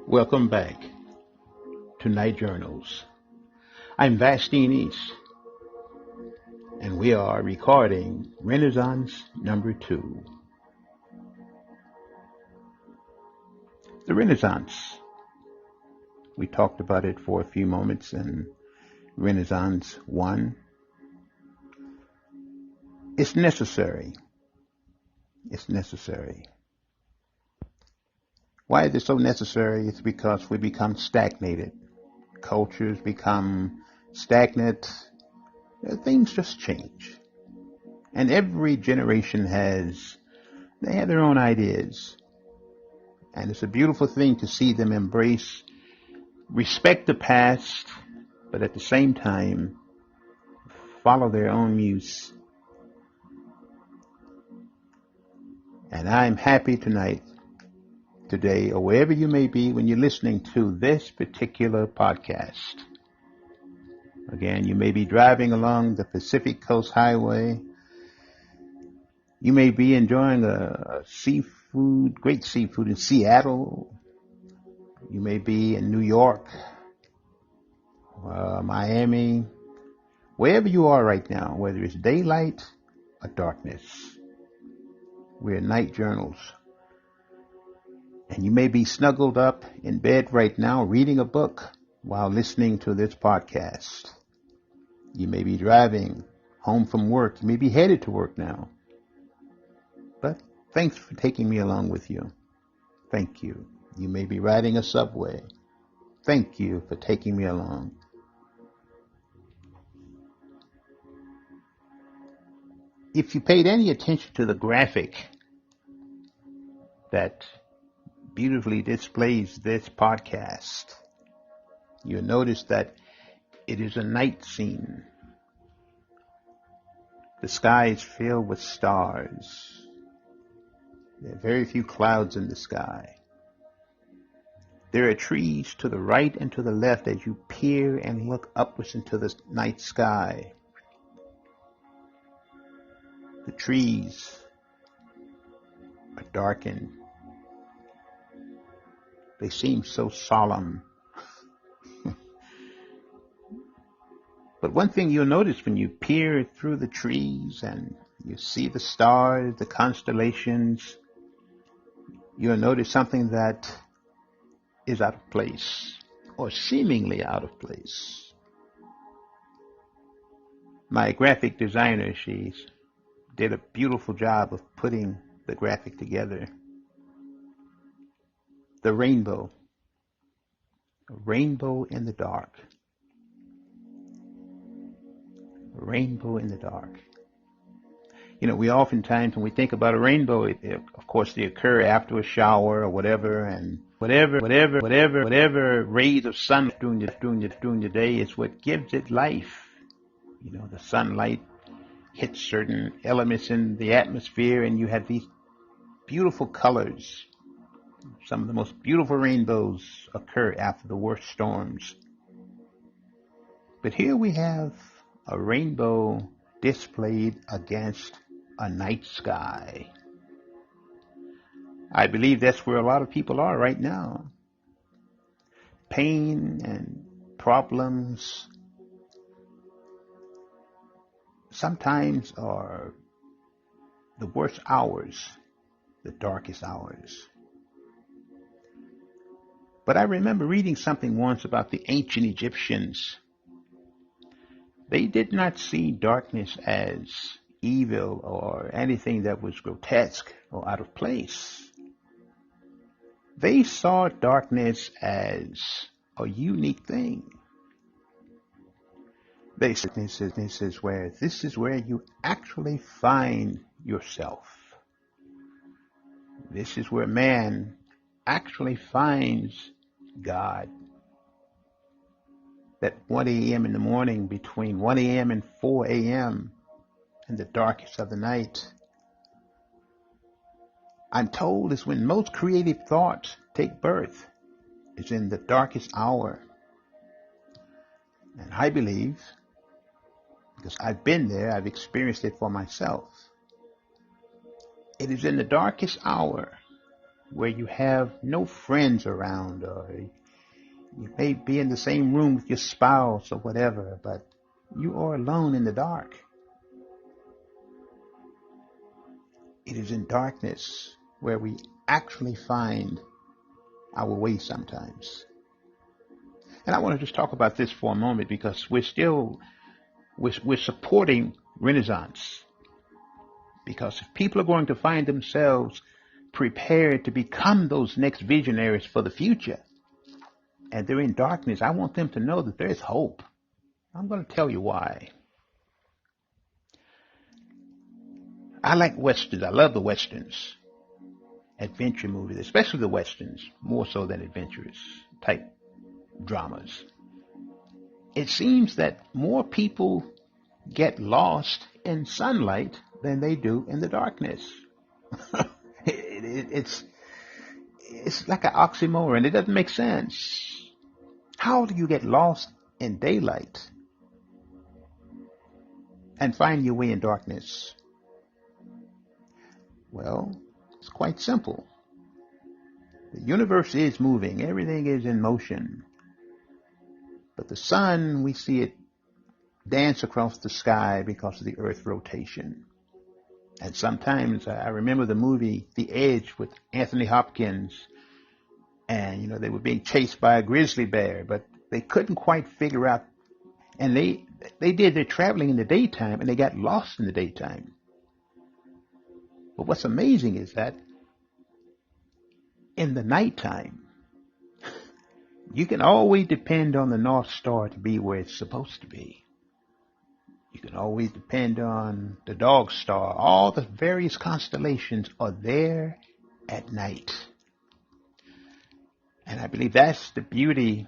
Welcome back to Night Journals. I'm Vastine East, and we are recording Renaissance number 2. The Renaissance. We talked about it for a few moments in Renaissance 1. It's necessary. It's necessary. Why is it so necessary? It's because we become stagnated. Cultures become stagnant. Things just change. And every generation they have their own ideas. And it's a beautiful thing to see them embrace, respect the past, but at the same time, follow their own muse. And I'm happy today, or wherever you may be when you're listening to this particular podcast. Again, you may be driving along the Pacific Coast Highway. You may be enjoying great seafood in Seattle. You may be in New York, Miami, wherever you are right now, whether it's daylight or darkness. We're Night Journals. And you may be snuggled up in bed right now reading a book while listening to this podcast. You may be driving home from work. You may be headed to work now. But thanks for taking me along with you. Thank you. You may be riding a subway. Thank you for taking me along. If you paid any attention to the graphic that beautifully displays this podcast, you'll notice that it is a night scene. The sky is filled with stars. There are very few clouds in the sky. There are trees to the right and to the left as you peer and look upwards into the night sky. The trees are darkened. They seem so solemn. But one thing you'll notice when you peer through the trees and you see the stars, the constellations, you'll notice something that is out of place, or seemingly out of place. My graphic designer, she did a beautiful job of putting the graphic together. The rainbow. A rainbow in the dark. A rainbow in the dark. You know, we oftentimes, when we think about a rainbow, of course, they occur after a shower or whatever, and whatever rays of sun during the day is what gives it life. You know, the sunlight hits certain elements in the atmosphere, and you have these beautiful colors. Some of the most beautiful rainbows occur after the worst storms. But here we have a rainbow displayed against a night sky. I believe that's where a lot of people are right now. Pain and problems sometimes are the worst hours, the darkest hours. But I remember reading something once about the ancient Egyptians. They did not see darkness as evil or anything that was grotesque or out of place. They saw darkness as a unique thing. They said this is where you actually find yourself. This is where man actually finds God. That 1 a.m. in the morning, between 1 a.m. and 4 a.m. in the darkest of the night, I'm told is when most creative thoughts take birth. It's in the darkest hour. And I believe, because I've been there, I've experienced it for myself, it is in the darkest hour where you have no friends around, or you may be in the same room with your spouse or whatever, but you are alone in the dark. It is in darkness where we actually find our way sometimes. And I want to just talk about this for a moment, because we're supporting Renaissance. Because if people are going to find themselves prepared to become those next visionaries for the future, and they're in darkness, I want them to know that there is hope. I'm going to tell you why. I like Westerns. I love the Westerns. Adventure movies, especially the Westerns, more so than adventurous type dramas. It seems that more people get lost in sunlight than they do in the darkness. It's like an oxymoron. It doesn't make sense. How do you get lost in daylight and find your way in darkness? Well, it's quite simple. The universe is moving. Everything is in motion. But the sun, we see it dance across the sky because of the Earth's rotation. And sometimes I remember the movie The Edge with Anthony Hopkins, and they were being chased by a grizzly bear, but they couldn't quite figure out, and they're traveling in the daytime, and they got lost in the daytime. But what's amazing is that in the nighttime, you can always depend on the North Star to be where it's supposed to be. You can always depend on the Dog Star. All the various constellations are there at night. And I believe that's the beauty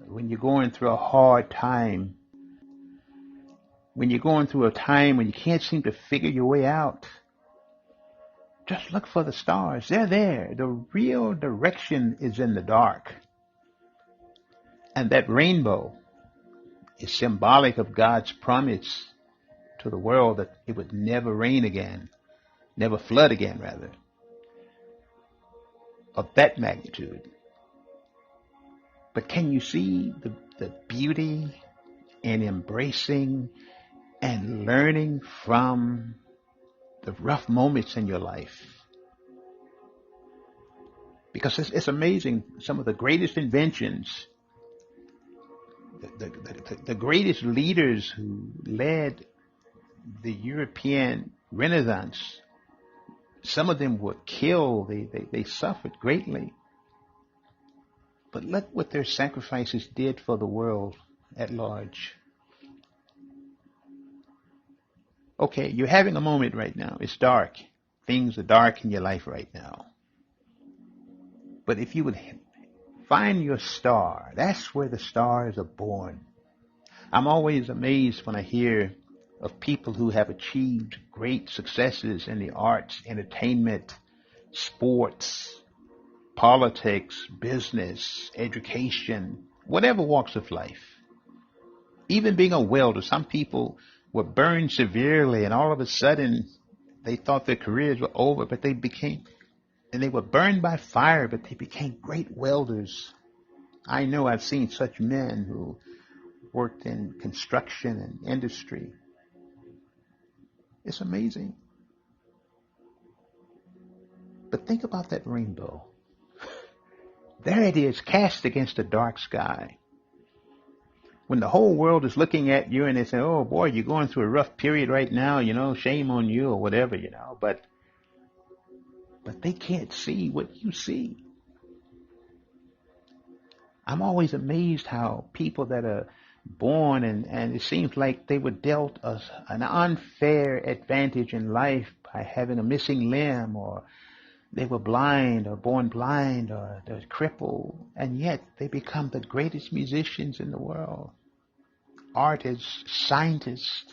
when you're going through a hard time. When you're going through a time when you can't seem to figure your way out, just look for the stars. They're there. The real direction is in the dark. And that rainbow is symbolic of God's promise to the world that it would never rain again, never flood again, rather, of that magnitude. But can you see the beauty in embracing and learning from the rough moments in your life? Because it's amazing, some of the greatest inventions, the greatest leaders who led the European Renaissance, some of them were killed. They suffered greatly. But look what their sacrifices did for the world at large. Okay, you're having a moment right now. It's dark. Things are dark in your life right now. But if you would find your star, that's where the stars are born. I'm always amazed when I hear of people who have achieved great successes in the arts, entertainment, sports, politics, business, education, whatever walks of life. Even being a welder, some people were burned severely, and all of a sudden they thought their careers were over, but they were burned by fire, but they became great welders. I know I've seen such men who worked in construction and industry. It's amazing. But think about that rainbow. There it is, cast against a dark sky. When the whole world is looking at you and they say, oh boy, you're going through a rough period right now, shame on you or whatever, but they can't see what you see. I'm always amazed how people that are born and it seems like they were dealt an unfair advantage in life by having a missing limb, or they were blind or born blind, or they're crippled, and yet they become the greatest musicians in the world. Artists, scientists,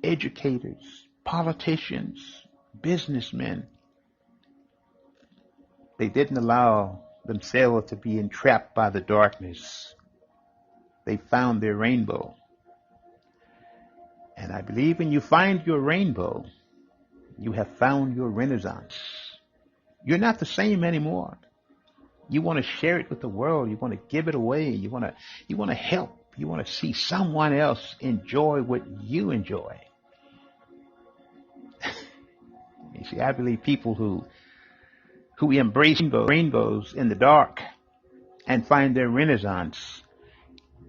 educators, politicians, businessmen. They didn't allow themselves to be entrapped by the darkness. They found their rainbow. And I believe when you find your rainbow, you have found your Renaissance. You're not the same anymore. You want to share it with the world. You want to give it away. You want to help. You want to see someone else enjoy what you enjoy. You see, I believe people who embrace rainbows in the dark and find their renaissance,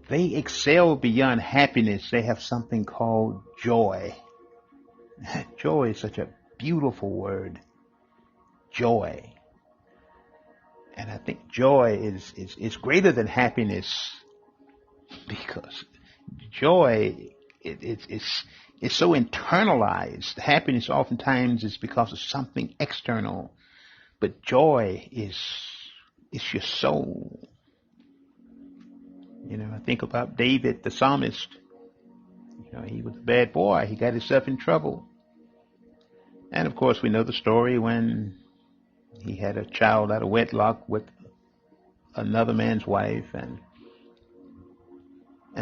they excel beyond happiness. They have something called joy. Joy is such a beautiful word. Joy. And I think joy is greater than happiness, because joy it's so internalized. Happiness oftentimes is because of something external, but joy is your soul. I think about David, the psalmist. He was a bad boy. He got himself in trouble. And of course, we know the story when he had a child out of wedlock with another man's wife, and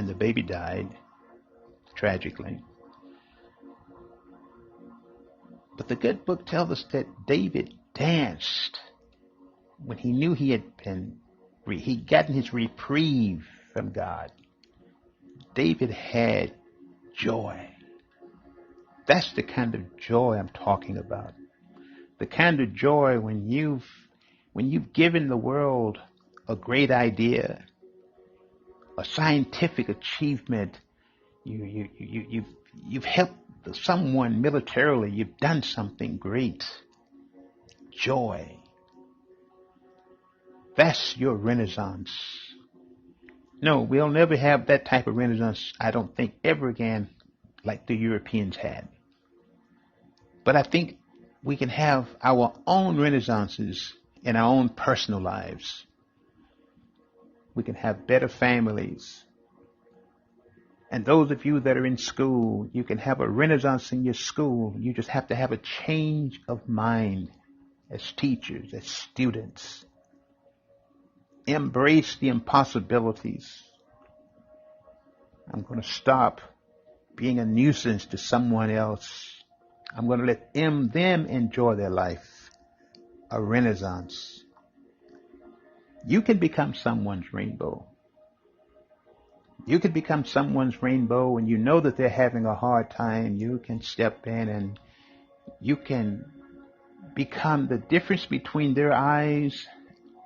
the baby died tragically. But the good book tells us that David danced when he knew he'd gotten his reprieve from God. David had joy. That's the kind of joy I'm talking about. The kind of joy when you've given the world a great idea, a scientific achievement, you've helped someone militarily, you've done something great. Joy. That's your renaissance. No, we'll never have that type of renaissance, I don't think, ever again, like the Europeans had. But I think we can have our own renaissances in our own personal lives. We can have better families. And those of you that are in school, you can have a renaissance in your school. You just have to have a change of mind as teachers, as students. Embrace the impossibilities. I'm going to stop being a nuisance to someone else. I'm going to let them enjoy their life. A renaissance. You can become someone's rainbow. You can become someone's rainbow when you know that they're having a hard time. You can step in and you can become the difference between their eyes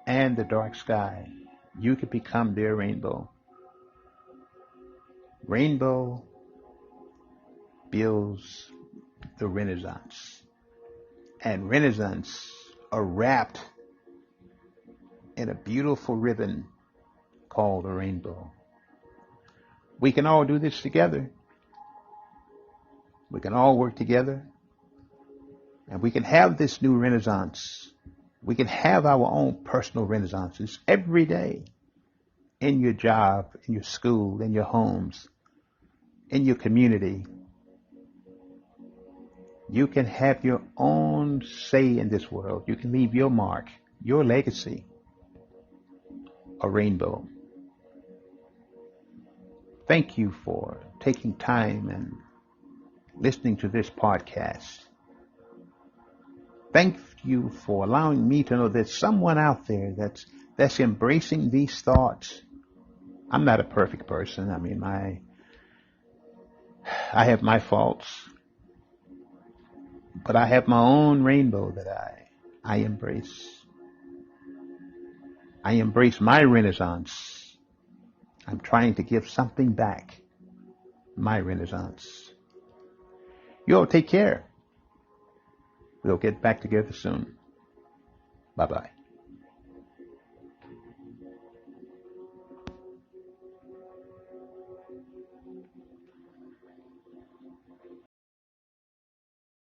and the dark sky. You can become their rainbow. Rainbow builds the renaissance. And renaissance are wrapped in a beautiful ribbon called a rainbow. We can all do this together. We can all work together. And we can have this new renaissance. We can have our own personal renaissances every day. In your job, in your school, in your homes, in your community. You can have your own say in this world. You can leave your mark, your legacy. A rainbow. Thank you for taking time and listening to this podcast. Thank you for allowing me to know there's someone out there that's embracing these thoughts. I'm not a perfect person. I mean, I have my faults, but I have my own rainbow that I embrace. I embrace my renaissance. I'm trying to give something back. My renaissance. You all take care. We'll get back together soon. Bye-bye.